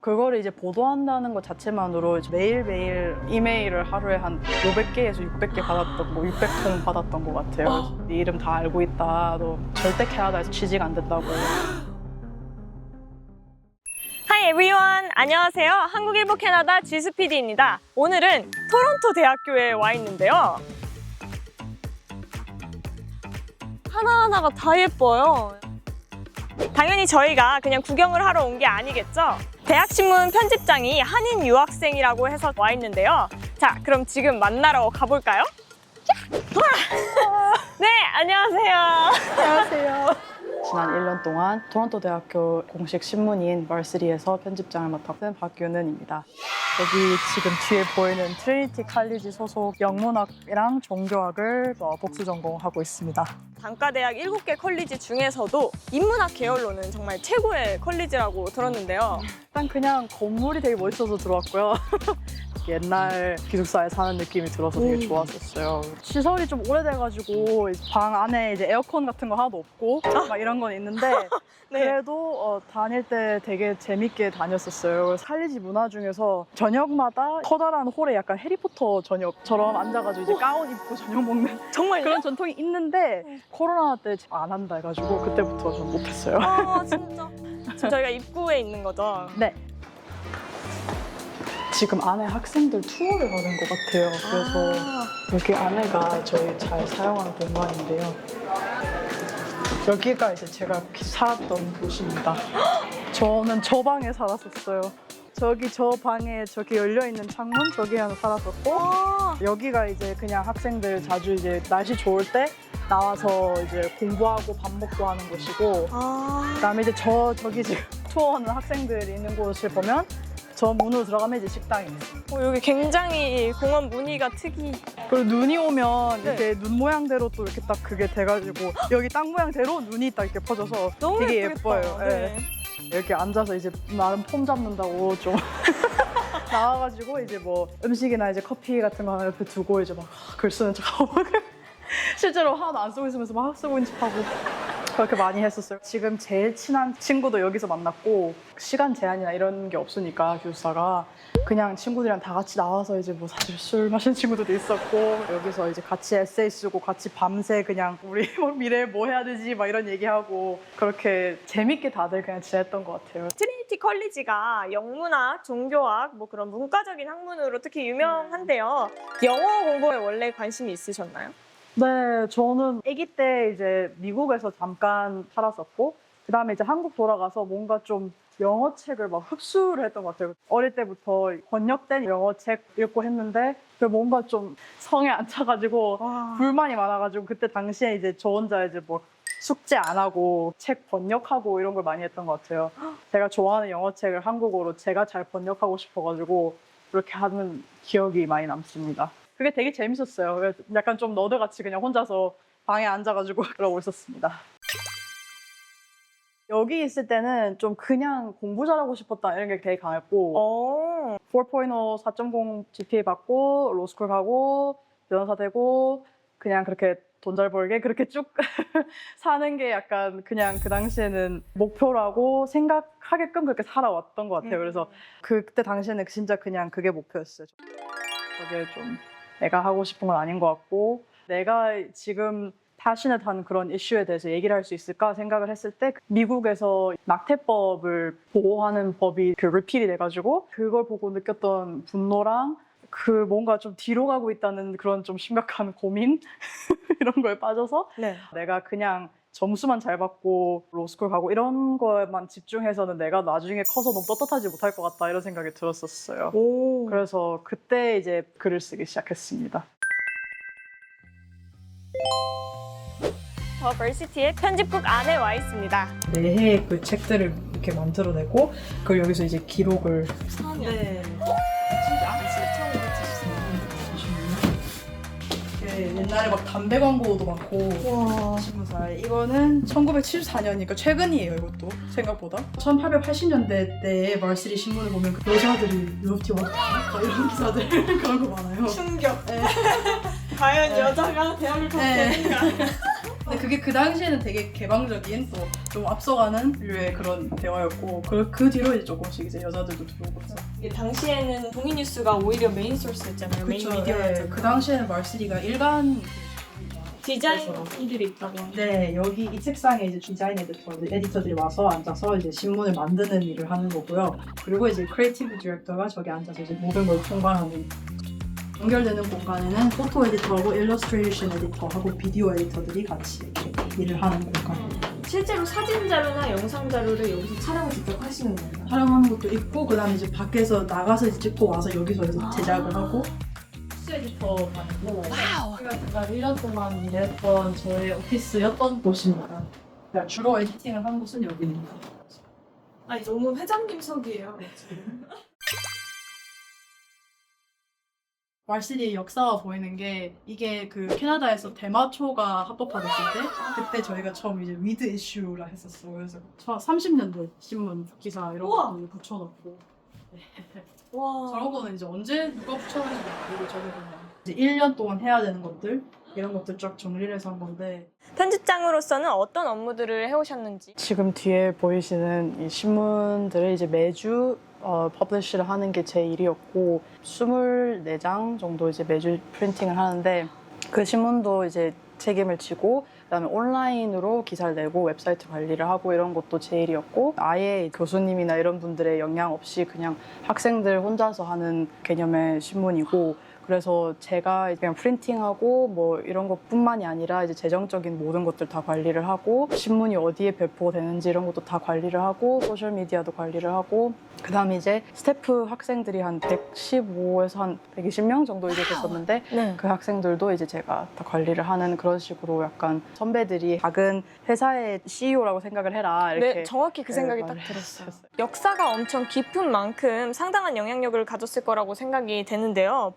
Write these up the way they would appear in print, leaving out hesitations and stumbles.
그거를 이제 보도한다는 것 자체만으로 이제 매일매일 이메일을 하루에 한 500개에서 600개 받았던 거, 600통 받았던 것 같아요. 네 이름 다 알고 있다. 너 절대 캐나다에서 취직 안 된다고. Hi everyone! 안녕하세요. 한국 일보 캐나다 GSPD입니다. 오늘은 토론토 대학교에 와 있는데요. 하나하나가 다 예뻐요. 당연히 저희가 그냥 구경을 하러 온 게 아니겠죠? 대학신문 편집장이 한인 유학생이라고 해서 와 있는데요. 자, 그럼 지금 만나러 가볼까요? 네, 안녕하세요. 안녕하세요. 지난 1년 동안 토론토 대학교 공식 신문인 멀스리에서 편집장을 맡았던 박윤은입니다. 여기 지금 뒤에 보이는 트리니티 칼리지 소속 영문학이랑 종교학을 복수 전공하고 있습니다. 단과대학 7개 컬리지 중에서도 인문학 계열로는 정말 최고의 컬리지라고 들었는데요. 일단 그냥 건물이 되게 멋있어서 들어왔고요. 옛날 기숙사에 사는 느낌이 들어서 되게 좋았었어요. 시설이 좀 오래돼가지고 방 안에 이제 에어컨 같은 거 하나도 없고 막 이런 건 있는데 네. 그래도 다닐 때 되게 재밌게 다녔었어요. 칼리지 문화 중에서 저녁마다 커다란 홀에 약간 해리포터 저녁처럼 앉아가지고 이제 가운 입고 저녁 먹는 정말요? 그런 전통이 있는데 코로나 때 안 한다 해가지고 그때부터 좀 못했어요. 아, 진짜. 지금 저희가 입구에 있는 거죠? 네. 지금 안에 학생들 투어를 가는 것 같아요. 그래서 여기 안에가 저희 잘 사용하는 공간인데요. 여기가 이제 제가 살았던 곳입니다. 저는 저 방에 살았었어요. 저기 저 방에 저기 열려있는 창문 저기 하나 살았었고 여기가 이제 그냥 학생들 자주 이제 날씨 좋을 때 나와서 이제 공부하고 밥 먹고 하는 곳이고 그다음에 이제 저기 지금 투어하는 학생들이 있는 곳을 보면 저 문으로 들어가면 이제 식당이 있어요. 여기 굉장히 공원 무늬가 특이. 그리고 눈이 오면 네. 이렇게 눈 모양대로 또 이렇게 딱 그게 돼가지고 여기 땅 모양대로 눈이 딱 이렇게 퍼져서 너무 되게 예쁘겠다. 예뻐요. 네. 이렇게 앉아서 이제 나름 폼 잡는다고 좀 나와가지고 이제 뭐 음식이나 이제 커피 같은 거 하나 옆에 두고 이제 막 글 쓰는 척하고 실제로 하나도 안 쓰고 있으면서 막 쓰고 있는 척하고 그렇게 많이 했었어요. 지금 제일 친한 친구도 여기서 만났고 시간 제한이나 이런 게 없으니까 기숙사가 그냥 친구들이랑 다 같이 나와서 이제 뭐 사실 술 마시는 친구들도 있었고 여기서 이제 같이 에세이 쓰고 같이 밤새 그냥 우리 뭐 미래에 뭐 해야 되지 막 이런 얘기하고 그렇게 재밌게 다들 그냥 지냈던 것 같아요. 트리니티 컬리지가 영문학, 종교학, 뭐 그런 문과적인 학문으로 특히 유명한데요. 영어 공부에 원래 관심이 있으셨나요? 네, 저는 아기 때 이제 미국에서 잠깐 살았었고 그다음에 이제 한국 돌아가서 뭔가 좀 영어 책을 막 흡수를 했던 것 같아요. 어릴 때부터 번역된 영어 책 읽고 했는데 뭔가 좀 성에 안 차가지고 불만이 많아가지고 그때 당시에 이제 저 혼자 이제 뭐 숙제 안 하고 책 번역하고 이런 걸 많이 했던 것 같아요. 제가 좋아하는 영어 책을 한국어로 제가 잘 번역하고 싶어가지고 그렇게 하는 기억이 많이 남습니다. 그게 되게 재밌었어요. 약간 좀 너드같이 그냥 혼자서 방에 앉아가지고 그러고 있었습니다. 여기 있을 때는 좀 그냥 공부 잘하고 싶었다 이런 게 되게 강했고 4.0, 4.0 GPA 받고 로스쿨 가고 변호사 되고 그냥 그렇게 돈 잘 벌게 그렇게 쭉 사는 게 약간 그냥 그 당시에는 목표라고 생각하게끔 그렇게 살아왔던 것 같아요. 그래서 그때 당시에는 진짜 그냥 그게 목표였어요. 그게 좀 내가 하고 싶은 건 아닌 것 같고 내가 지금 passionate한 그런 이슈에 대해서 얘기를 할 수 있을까 생각을 했을 때 미국에서 낙태법을 보호하는 법이 리필이 돼가지고 그걸 보고 느꼈던 분노랑 그 뭔가 좀 뒤로 가고 있다는 그런 좀 심각한 고민 이런 거에 빠져서 내가 그냥 점수만 잘 받고 로스쿨 가고 이런 거에만 집중해서는 내가 나중에 커서 너무 떳떳하지 못할 것 같다 이런 생각이 들었었어요. 그래서 그때 이제 글을 쓰기 시작했습니다. 버시티의 편집국 안에 와 있습니다. 매해 그 책들을 이렇게 만들어내고 그걸 여기서 이제 기록을 네. 옛날에 막 담배 광고도 많고 20살 이거는 1974년이니까 최근이에요. 이것도 생각보다 1880년대 때의 멀스리 신문을 보면 그 여자들이 러브티 왔다 이런 기사들 그런 거 많아요. 충격. 과연 여자가 대학을 갔을까? 근데 그게 그 당시에는 되게 개방적인 또 좀 앞서가는 류의 그런 대화였고 그 뒤로 이제 조금씩 이제 여자들도 들어오고 있어요. 이게 당시에는 동이 뉴스가 오히려 메인 소스였잖아요. 메인 미디어였잖아요. 그 당시에는 말쓰리가 일간 디자이너들이 있다고. 네, 여기 이 책상에 이제 디자인 에디터들이 와서 앉아서 이제 신문을 만드는 일을 하는 거고요. 그리고 이제 크리에이티브 디렉터가 저기 앉아서 이제 모든 걸 통과하는. 연결되는 공간에는 포토 에디터하고 일러스트레이션 에디터하고 비디오 에디터들이 같이 이렇게 일을 하는 공간입니다. 실제로 사진 자료나 영상 자료를 여기서 촬영을 직접 하시는 건가요? 촬영하는 것도 있고 그다음에 이제 밖에서 나가서 이제 찍고 와서 여기서 이제 제작을 하고 오피스 에디터 반이고 제가 1년 동안 일했던 저의 오피스였던 곳입니다. 그러니까 주로 에디팅을 한 곳은 여기입니다. 아니 너무 회장님석이에요. 말시리의 역사가 보이는 게 이게 그 캐나다에서 대마초가 합법화됐을 때 그때 저희가 처음 이제 위드 이슈라 했었어요. 그래서 30년대 신문 기사 이런 우와. 거 붙여놓고 와. 저런 거는 이제 언제 누가 붙여놨는지 모르고 저는 그냥 이제 1년 동안 해야 되는 것들 이런 것들 쫙 정리를 해서 한 건데 편집장으로서는 어떤 업무들을 해오셨는지. 지금 뒤에 보이시는 이 신문들을 이제 매주 퍼블리시를 하는 게 제 일이었고 24장 정도 이제 매주 프린팅을 하는데 그 신문도 이제 책임을 지고 그다음에 온라인으로 기사를 내고 웹사이트 관리를 하고 이런 것도 제 일이었고 아예 교수님이나 이런 분들의 영향 없이 그냥 학생들 혼자서 하는 개념의 신문이고 그래서 제가 그냥 프린팅하고 뭐 이런 것뿐만이 아니라 이제 재정적인 모든 것들 다 관리를 하고 신문이 어디에 배포가 되는지 이런 것도 다 관리를 하고 소셜 미디어도 관리를 하고 그다음에 이제 스태프 학생들이 한 115에서 한 120명 정도 이제 됐었는데 네. 그 학생들도 이제 제가 다 관리를 하는 그런 식으로 약간 선배들이 작은 회사의 CEO라고 생각을 해라 이렇게 네, 정확히 그 생각이 딱 들었어요. 역사가 엄청 깊은 만큼 상당한 영향력을 가졌을 거라고 생각이 되는데요.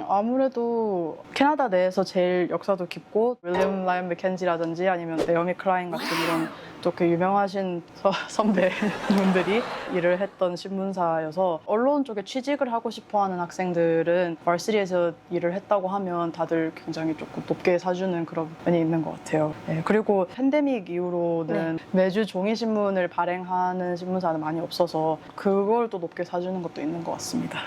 아무래도 캐나다 내에서 제일 역사도 깊고 윌리엄 라이언 맥켄지라든지 아니면 네오미 클라인 같은 이런 또 그 유명하신 선배분들이 일을 했던 신문사여서 언론 쪽에 취직을 하고 싶어하는 학생들은 말쓰리에서 일을 했다고 하면 다들 굉장히 조금 높게 사주는 그런 면이 있는 것 같아요. 네, 그리고 팬데믹 이후로는 매주 종이신문을 발행하는 신문사는 많이 없어서 그걸 또 높게 사주는 것도 있는 것 같습니다.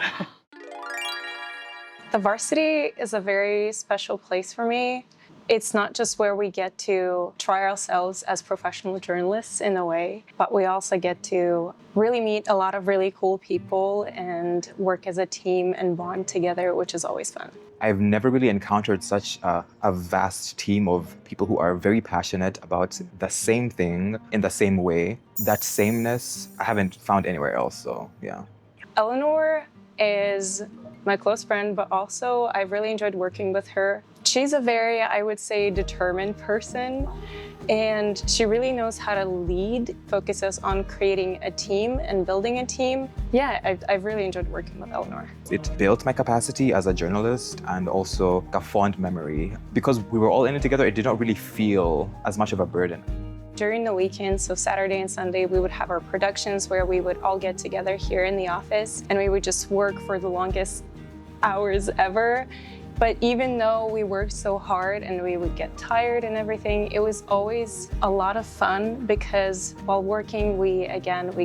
The varsity is a very special place for me. It's not just where we get to try ourselves as professional journalists in a way, but we also get to really meet a lot of really cool people and work as a team and bond together, which is always fun. I've never really encountered such a vast team of people who are very passionate about the same thing in the same way. That sameness I haven't found anywhere else, so yeah. Eleanor is my close friend, but also I've really enjoyed working with her. She's a very, I would say, determined person, and she really knows how to lead, focuses on creating a team and building a team. Yeah, I've really enjoyed working with Eleanor. It built my capacity as a journalist and also a fond memory. Because we were all in it together, it did not really feel as much of a burden. During the weekends, so Saturday and Sunday, we would have our productions where we would all get together here in the office and we would just work for the longest hours ever. But even though we worked so hard and we would get tired and everything, it was always a lot of fun because while working, we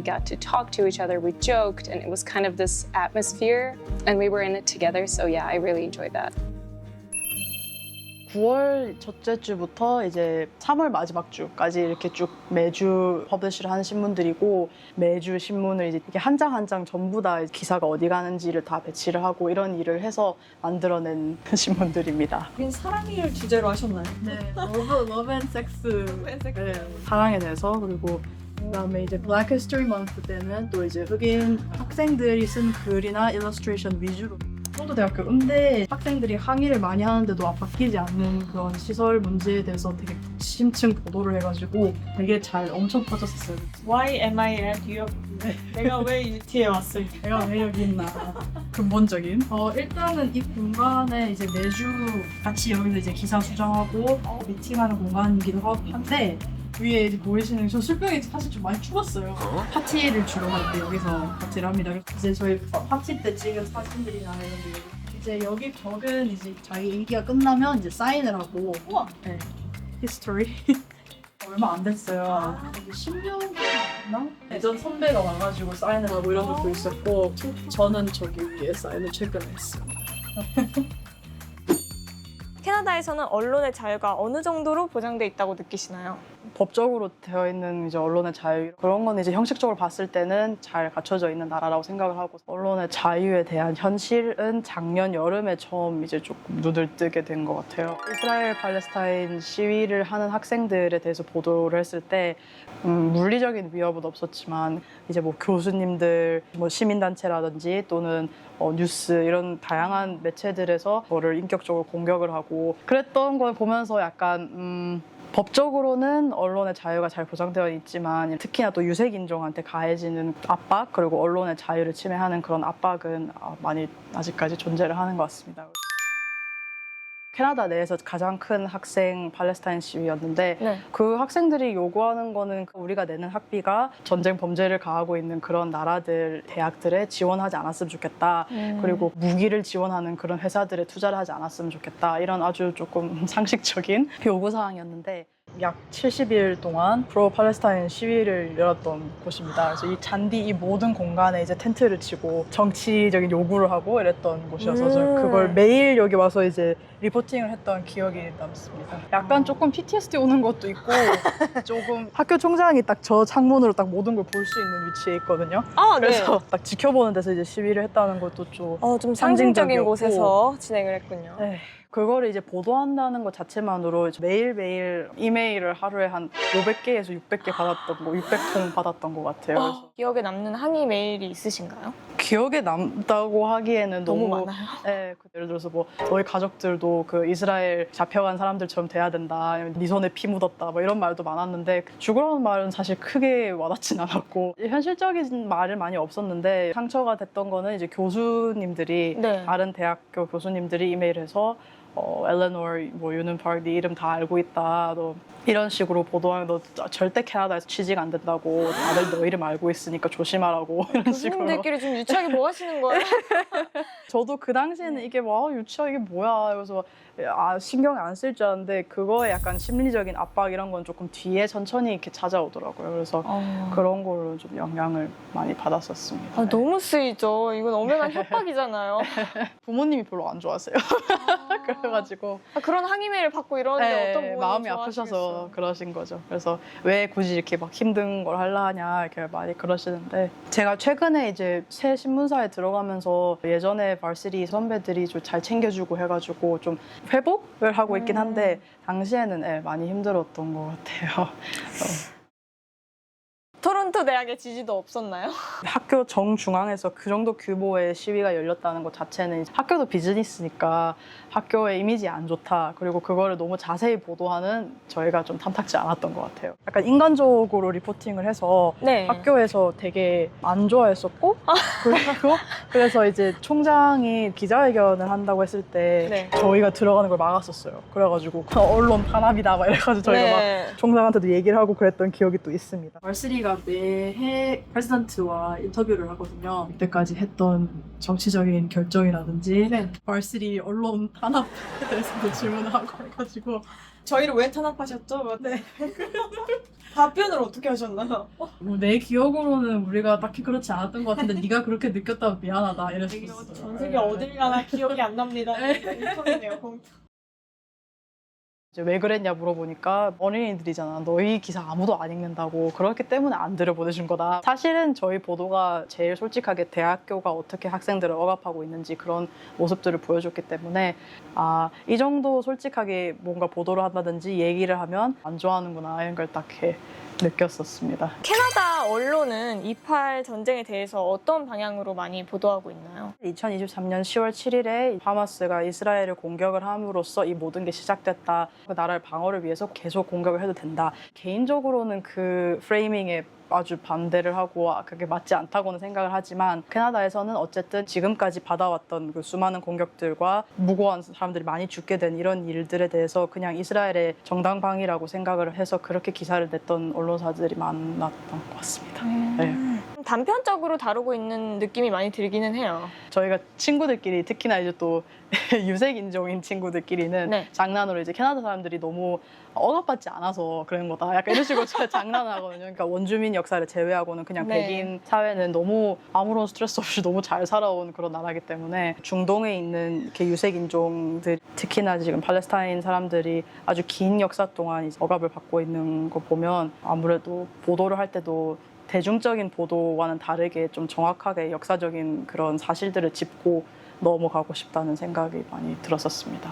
got to talk to each other, we joked, and it was kind of this atmosphere and we were in it together. So yeah, I really enjoyed that. 9월 첫째 주부터 이제 3월 마지막 주까지 이렇게 쭉 매주 퍼블리시를 하는 신문들이고 매주 신문을 이제 이렇게 한 장 한 장 전부 다 기사가 어디 가는지를 다 배치를 하고 이런 일을 해서 만들어낸 신문들입니다. 여긴 사랑을 주제로 하셨나요? 네, 러브 앤 섹스, 네, 사랑에 대해서 그리고 그다음에 이제 Black History Month 때는 또 이제 흑인 학생들이 쓴 글이나 일러스트레이션 위주로 청도대학교 음대 학생들이 항의를 많이 하는데도 바뀌지 않는 그런 시설 문제에 대해서 되게 심층 보도를 해가지고 되게 잘 엄청 퍼졌었어요. Why am I at UT? 내가 왜 UT에 왔을까? 내가 왜 여기 있나 근본적인 일단은 이 공간에 이제 매주 같이 여기서 이제 기사 수정하고 미팅하는 공간이기도 하고 한데 위에 이제 보이시는 저 술병이 사실 좀 많이 추웠어요. 파티를 주로 할 때 여기서 파티를 합니다. 이제 저희 파티 때 찍은 사진들이나 이런 게 이제 여기 벽은 이제 자기 일기가 끝나면 이제 사인을 하고 네. history. 얼마 안 됐어요. 10년 됐나? 예전 선배가 와가지고 사인을 하고 이런 것도 있었고 저는 저기 위에 사인을 최근에 했습니다. 캐나다에서는 언론의 자유가 어느 정도로 보장돼 있다고 느끼시나요? 법적으로 되어 있는 이제 언론의 자유 그런 건 이제 형식적으로 봤을 때는 잘 갖춰져 있는 나라라고 생각을 하고 언론의 자유에 대한 현실은 작년 여름에 처음 이제 조금 눈을 뜨게 된 것 같아요. 이스라엘 팔레스타인 시위를 하는 학생들에 대해서 보도를 했을 때 물리적인 위협은 없었지만 이제 뭐 교수님들, 뭐 시민단체라든지 또는 뉴스 이런 다양한 매체들에서 그거를 인격적으로 공격을 하고 그랬던 걸 보면서 약간 법적으로는 언론의 자유가 잘 보장되어 있지만 특히나 또 유색인종한테 가해지는 압박 그리고 언론의 자유를 침해하는 그런 압박은 많이 아직까지 존재를 하는 것 같습니다. 캐나다 내에서 가장 큰 학생 팔레스타인 시위였는데 네. 그 학생들이 요구하는 거는 우리가 내는 학비가 전쟁 범죄를 가하고 있는 그런 나라들 대학들에 지원하지 않았으면 좋겠다. 그리고 무기를 지원하는 그런 회사들에 투자를 하지 않았으면 좋겠다. 이런 아주 조금 상식적인 요구사항이었는데 약 70일 동안 프로 팔레스타인 시위를 열었던 곳입니다. 그래서 이 잔디 이 모든 공간에 이제 텐트를 치고 정치적인 요구를 하고 이랬던 곳이어서 저는 그걸 매일 여기 와서 이제 리포팅을 했던 기억이 남습니다. 약간 조금 PTSD 오는 것도 있고 조금 학교 총장이 딱 저 창문으로 딱 모든 걸 볼 수 있는 위치에 있거든요. 아, 네. 그래서 딱 지켜보는 데서 이제 시위를 했다는 것도 좀 좀 상징적인 상징적이었고. 곳에서 진행을 했군요. 네. 그거를 이제 보도한다는 것 자체만으로 매일매일 이메일을 하루에 한 500개에서 600개 받았던 거, 600통 받았던 것 같아요. 그래서 기억에 남는 항의 메일이 있으신가요? 기억에 남다고 하기에는 너무 너무 많아요. 네, 예를 들어서 뭐 너희 가족들도 그 이스라엘 잡혀간 사람들처럼 돼야 된다, 아니면 네 손에 피 묻었다, 뭐 이런 말도 많았는데 죽으라는 말은 사실 크게 와닿진 않았고 현실적인 말은 많이 없었는데 상처가 됐던 거는 이제 교수님들이 네. 다른 대학교 교수님들이 이메일해서 엘레노어 뭐 유는 파크 네 이름 다 알고 있다. 너 이런 식으로 보도하면 너 절대 캐나다에서 취직 안 된다고. 다들 너 이름 알고 있으니까 조심하라고. 이런 식으로. 교수님들끼리 좀 유치하게 뭐 하시는 거예요? 저도 그 당시에는 이게 뭐 유치하 이게 뭐야. 그래서 신경 안 쓸 줄 알았는데 그거에 약간 심리적인 압박 이런 건 조금 뒤에 천천히 이렇게 찾아오더라고요. 그래서 그런 걸로 좀 영향을 많이 받았었습니다. 너무 쓰이죠. 이건 엄연한 협박이잖아요. 부모님이 별로 안 좋아하세요. 그래가지고 그런 항의 메일을 받고 이러는데 네, 어떤 부모님이 마음이 좋아하시겠어요? 아프셔서 그러신 거죠. 그래서 왜 굳이 이렇게 막 힘든 걸 하려 하냐 이렇게 많이 그러시는데 제가 최근에 이제 새 신문사에 들어가면서 예전에 발시리 선배들이 좀 잘 챙겨주고 해가지고 좀 회복을 하고 있긴 한데 당시에는 많이 힘들었던 것 같아요. 토론토 대학의 지지도 없었나요? 학교 정중앙에서 그 정도 규모의 시위가 열렸다는 것 자체는 학교도 비즈니스니까 학교의 이미지 안 좋다. 그리고 그거를 너무 자세히 보도하는 저희가 좀 탐탁지 않았던 것 같아요. 약간 인간적으로 리포팅을 해서 네. 학교에서 되게 안 좋아했었고 그리고 그래서 이제 총장이 기자회견을 한다고 했을 때 네. 저희가 들어가는 걸 막았었어요. 그래가지고 언론 탄압이다 막 이래가지고 저희가 네. 막 총장한테도 얘기를 하고 그랬던 기억이 또 있습니다. 발시리가 매해 프레지던트와 인터뷰를 하거든요. 이때까지 했던 정치적인 결정이라든지 발시리 언론 탄압에 대해서도 질문하고 해가지고 저희를 왜 탄압하셨죠? 네. 답변을 어떻게 하셨나요? 뭐 내 기억으로는 우리가 딱히 그렇지 않았던 것 같은데 네가 그렇게 느꼈다면 미안하다 이랬었어요. 전 세계 어딜 가나 기억이 안 납니다. 공통이네요, 공통. 이제 왜 그랬냐 물어보니까 어린이들이잖아. 너희 기사 아무도 안 읽는다고. 그렇기 때문에 안 들여보내준 거다. 사실은 저희 보도가 제일 솔직하게 대학교가 어떻게 학생들을 억압하고 있는지 그런 모습들을 보여줬기 때문에 이 정도 솔직하게 뭔가 보도를 한다든지 얘기를 하면 안 좋아하는구나 이런 걸 딱 느꼈었습니다. 캐나다 언론은 2.8 전쟁에 대해서 어떤 방향으로 많이 보도하고 있나요? 2023년 10월 7일에 하마스가 이스라엘을 공격을 함으로써 이 모든 게 시작됐다. 그 나라의 방어를 위해서 계속 공격을 해도 된다. 개인적으로는 그 프레이밍에 아주 반대를 하고 그게 맞지 않다고는 생각을 하지만 캐나다에서는 어쨌든 지금까지 받아왔던 그 수많은 공격들과 무고한 사람들이 많이 죽게 된 이런 일들에 대해서 그냥 이스라엘의 정당방위라고 생각을 해서 그렇게 기사를 냈던 언론사들이 많았던 것 같습니다. 네. 단편적으로 다루고 있는 느낌이 많이 들기는 해요. 저희가 친구들끼리 특히나 이제 또 유색 인종인 친구들끼리는 네. 장난으로 이제 캐나다 사람들이 너무 억압받지 않아서 그런 거다. 약간 이런 식으로 장난하거든요. 그러니까 원주민 역사를 제외하고는 그냥 네. 백인 사회는 너무 아무런 스트레스 없이 너무 잘 살아온 그런 나라이기 때문에 중동에 있는 이렇게 유색 인종들 특히나 지금 팔레스타인 사람들이 아주 긴 역사 동안 이제 억압을 받고 있는 거 보면 아무래도 보도를 할 때도 대중적인 보도와는 다르게 좀 정확하게 역사적인 그런 사실들을 짚고 넘어가고 싶다는 생각이 많이 들었었습니다.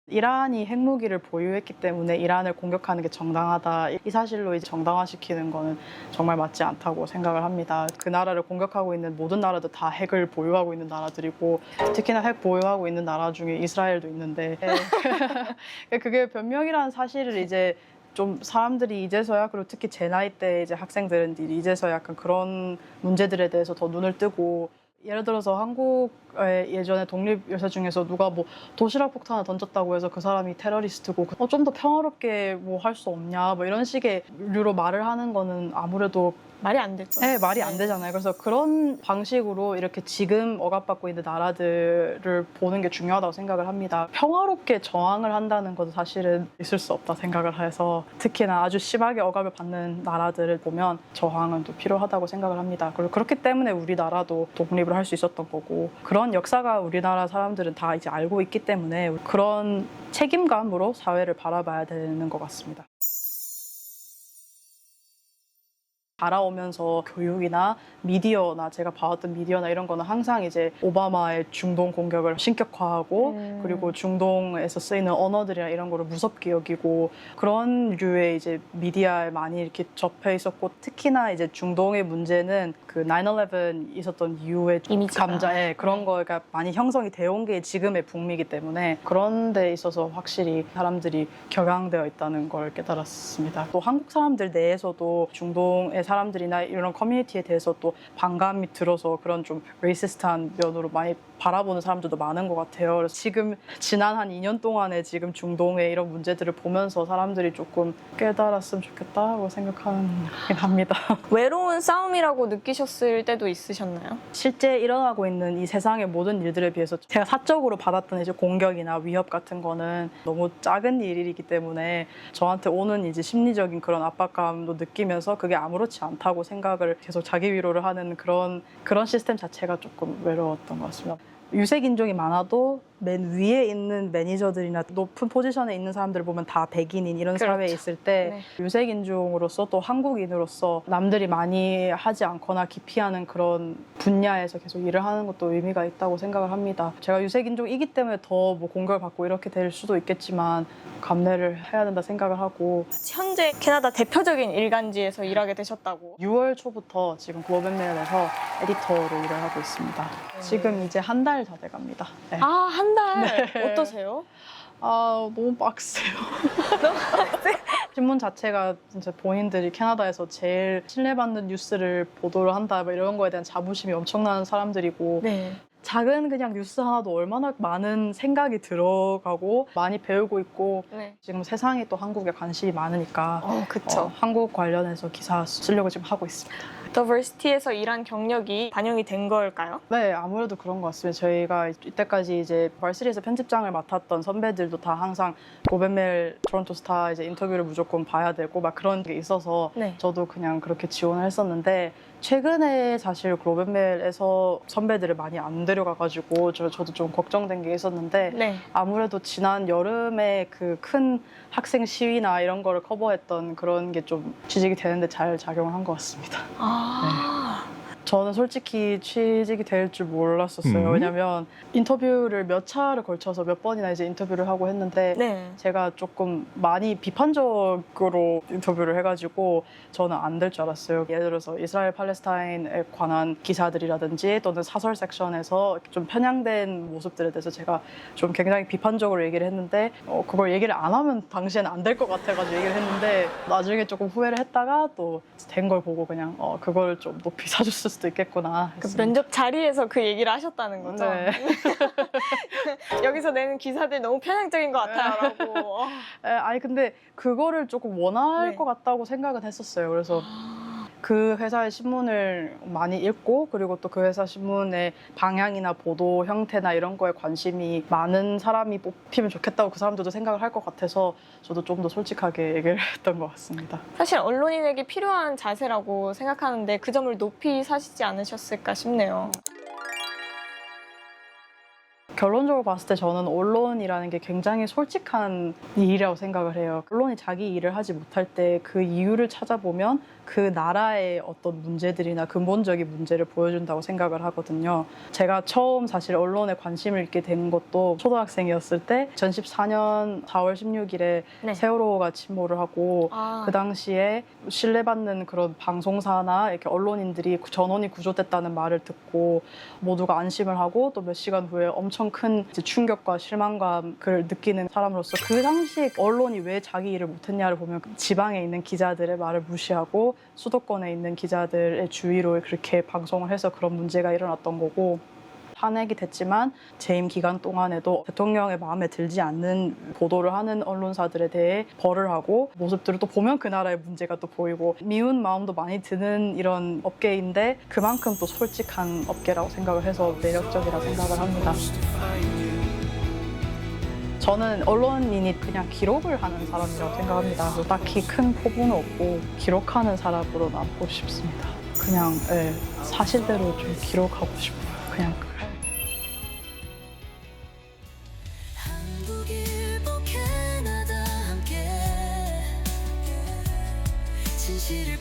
이란이 핵무기를 보유했기 때문에 이란을 공격하는 게 정당하다. 이 사실로 이제 정당화시키는 거는 정말 맞지 않다고 생각을 합니다. 그 나라를 공격하고 있는 모든 나라도 다 핵을 보유하고 있는 나라들이고 특히나 핵 보유하고 있는 나라 중에 이스라엘도 있는데 그게 변명이라는 사실을 이제 좀 사람들이 이제서야 그리고 특히 제 나이 때 이제 학생들은 이제서 약간 그런 문제들에 대해서 더 눈을 뜨고 예를 들어서 한국의 예전에 독립 열사 중에서 누가 뭐 도시락 폭탄을 던졌다고 해서 그 사람이 테러리스트고 좀 더 평화롭게 뭐 할 수 없냐 뭐 이런 식의 류로 말을 하는 거는 아무래도 말이 안 됐죠. 네, 말이 안 되잖아요. 그래서 그런 방식으로 이렇게 지금 억압받고 있는 나라들을 보는 게 중요하다고 생각을 합니다. 평화롭게 저항을 한다는 것은 사실은 있을 수 없다 생각을 해서 특히나 아주 심하게 억압을 받는 나라들을 보면 저항은 또 필요하다고 생각을 합니다. 그리고 그렇기 때문에 우리나라도 독립을 할 수 있었던 거고 그런 역사가 우리나라 사람들은 다 이제 알고 있기 때문에 그런 책임감으로 사회를 바라봐야 되는 것 같습니다. 자라오면서 교육이나 미디어나 제가 봐왔던 미디어나 이런 거는 항상 이제 오바마의 중동 공격을 신격화하고 그리고 중동에서 쓰이는 언어들이나 이런 거를 무섭게 여기고 그런 류의 이제 미디어에 많이 이렇게 접해 있었고 특히나 이제 중동의 문제는 그 9/11 있었던 이후에 이미지가. 감자에 그런 거가 많이 형성이 되어 온 게 지금의 북미이기 때문에 그런 데 있어서 확실히 사람들이 격양되어 있다는 걸 깨달았습니다. 또 한국 사람들 내에서도 중동의 사람들이나 이런 커뮤니티에 대해서 또 반감이 들어서 그런 좀 레이시스트한 면으로 많이 바라보는 사람들도 많은 것 같아요. 그래서 지금 지난 한 2년 동안에 지금 중동의 이런 문제들을 보면서 사람들이 조금 깨달았으면 좋겠다고 생각하긴 합니다. 외로운 싸움이라고 느끼셨을 때도 있으셨나요? 실제 일어나고 있는 이 세상의 모든 일들에 비해서 제가 사적으로 받았던 이제 공격이나 위협 같은 거는 너무 작은 일이기 때문에 저한테 오는 이제 심리적인 그런 압박감도 느끼면서 그게 아무렇지 않다고 생각을 계속 자기 위로를 하는 그런 시스템 자체가 조금 외로웠던 것 같습니다. 유색 인종이 많아도 맨 위에 있는 매니저들이나 높은 포지션에 있는 사람들을 보면 다 백인인 이런 그렇죠. 사회에 있을 때 유색 인종으로서 또 한국인으로서 남들이 많이 하지 않거나 기피하는 그런 분야에서 계속 일을 하는 것도 의미가 있다고 생각을 합니다. 제가 유색 인종이기 때문에 더 뭐 공격을 받고 이렇게 될 수도 있겠지만 감내를 해야 된다 생각을 하고 현재 캐나다 대표적인 일간지에서 일하게 되셨다고. 6월 초부터 지금 글로벌메일에서 에디터로 일을 하고 있습니다. 지금 이제 한 달 다 돼갑니다. 네. 아, 한 달. 네. 어떠세요? 아, 너무 빡세요. 신문 자체가 진짜 본인들이 캐나다에서 제일 신뢰받는 뉴스를 보도를 한다 뭐 이런 거에 대한 자부심이 엄청난 사람들이고 네. 작은 그냥 뉴스 하나도 얼마나 많은 생각이 들어가고 많이 배우고 있고 네. 지금 세상에 또 한국에 관심이 많으니까 그쵸. 한국 관련해서 기사 쓰려고 지금 하고 있습니다. 더버시티에서 일한 경력이 반영이 된 걸까요? 네, 아무래도 그런 것 같습니다. 저희가 이때까지 이제 벌스리에서 편집장을 맡았던 선배들도 다 항상 고벤멜 토론토 스타 이제 인터뷰를 무조건 봐야 되고 막 그런 게 있어서 네. 저도 그냥 그렇게 지원을 했었는데 최근에 사실 글로벌멜에서 선배들을 많이 안 데려가가지고 저도 좀 걱정된 게 있었는데 네. 아무래도 지난 여름에 그 큰 학생 시위나 이런 거를 커버했던 그런 게 좀 취직이 되는데 잘 작용을 한 것 같습니다. 저는 솔직히 취직이 될 줄 몰랐었어요. 왜냐면 인터뷰를 몇 차를 걸쳐서 몇 번이나 이제 인터뷰를 하고 했는데 네. 제가 조금 많이 비판적으로 인터뷰를 해가지고 저는 안 될 줄 알았어요. 예를 들어서 이스라엘 팔레스타인에 관한 기사들이라든지 또는 사설 섹션에서 좀 편향된 모습들에 대해서 제가 좀 굉장히 비판적으로 얘기를 했는데 그걸 얘기를 안 하면 당시에는 안 될 것 같아가지고 얘기를 했는데 나중에 조금 후회를 했다가 또 된 걸 보고 그냥 그걸 좀 높이 사줬을 수도 있겠구나 그 했습니다. 면접 자리에서 그 얘기를 하셨다는 거죠? 네. 여기서 내는 기사들 너무 편향적인 것 같아요. 아니 근데 그거를 조금 원할 네. 것 같다고 생각은 했었어요. 그래서 그 회사의 신문을 많이 읽고 그리고 또 그 회사 신문의 방향이나 보도 형태나 이런 거에 관심이 많은 사람이 뽑히면 좋겠다고 그 사람들도 생각을 할 것 같아서 저도 좀 더 솔직하게 얘기를 했던 것 같습니다. 사실 언론인에게 필요한 자세라고 생각하는데 그 점을 높이 사시지 않으셨을까 싶네요. 결론적으로 봤을 때 저는 언론이라는 게 굉장히 솔직한 일이라고 생각을 해요. 언론이 자기 일을 하지 못할 때 그 이유를 찾아보면 그 나라의 어떤 문제들이나 근본적인 문제를 보여준다고 생각을 하거든요. 제가 처음 사실 언론에 관심을 갖게 된 것도 초등학생이었을 때 2014년 4월 16일에 네. 세월호가 침몰을 하고 아, 그 당시에 신뢰받는 그런 방송사나 이렇게 언론인들이 전원이 구조됐다는 말을 듣고 모두가 안심을 하고 또 몇 시간 후에 엄청 큰 이제 충격과 실망감을 느끼는 사람으로서 그 당시에 언론이 왜 자기 일을 못했냐를 보면 지방에 있는 기자들의 말을 무시하고 수도권에 있는 기자들의 주의로 그렇게 방송을 해서 그런 문제가 일어났던 거고 탄핵이 됐지만 재임 기간 동안에도 대통령의 마음에 들지 않는 보도를 하는 언론사들에 대해 벌을 하고 모습들을 또 보면 그 나라의 문제가 또 보이고 미운 마음도 많이 드는 이런 업계인데 그만큼 또 솔직한 업계라고 생각을 해서 매력적이라 생각을 합니다. 저는 언론인이 그냥 기록을 하는 사람이라고 생각합니다. 그래서 딱히 큰 포부는 없고 기록하는 사람으로 남고 싶습니다. 그냥 사실대로 좀 기록하고 싶어요. 그냥 한국, 일본, 캐나다 함께 진실을